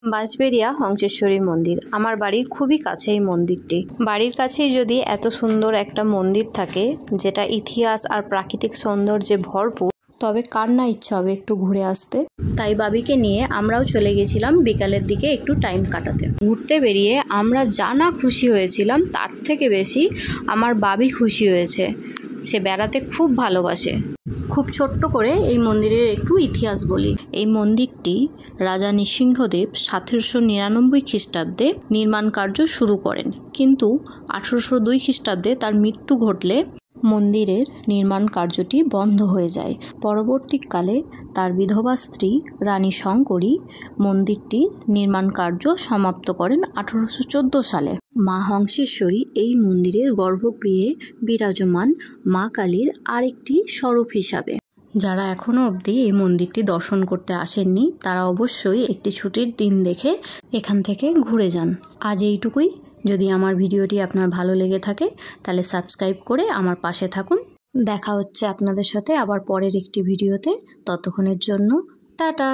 বাঁশবেড়িয়া হংসেশ্বরী মন্দির আমার বাড়ির খুবই কাছে। এই মন্দিরটি বাড়ির কাছেই যদি এত সুন্দর একটা মন্দির থাকে, যেটা ইতিহাস আর প্রাকৃতিক সৌন্দর্যে ভরপুর, তবে কার না ইচ্ছা হবে একটু ঘুরে আসতে। তাই বাবিকে নিয়ে আমরাও চলে গেছিলাম বিকালের দিকে একটু টাইম কাটাতে। ঘুরতে বেরিয়ে আমরা যা না খুশি হয়েছিলাম, তার থেকে বেশি আমার বাবি খুশি হয়েছে। সে বেড়াতে খুব ভালোবাসে। খুব ছোট্ট করে এই মন্দিরের একটু ইতিহাস বলি। এই মন্দিরটি রাজা নৃসিংহদেব 1799 খ্রিস্টাব্দে নির্মাণ কার্য শুরু করেন, কিন্তু 1802 খ্রিস্টাব্দে তার মৃত্যু ঘটলে মন্দিরের নির্মাণ কার্যটি বন্ধ হয়ে যায়। পরবর্তীকালে তার বিধবা স্ত্রী রানী শঙ্করী মন্দিরটির নির্মাণ কার্য সমাপ্ত করেন 1814 সালে। মা হংসেশ্বরী এই মন্দিরের গর্ভগৃহে বিরাজমান মা কালীর আরেকটি স্বরূপ হিসাবে। যারা এখনও অবধি এই মন্দিরটি দর্শন করতে আসেননি, তারা অবশ্যই একটি ছুটির দিন দেখে এখান থেকে ঘুরে যান। আজ এইটুকুই। যদি আমার ভিডিওটি আপনার ভালো লেগে থাকে তাহলে সাবস্ক্রাইব করে আমার পাশে থাকুন। দেখা হচ্ছে আপনাদের সাথে আবার পরের একটি ভিডিওতে। ততক্ষণের জন্য টাটা।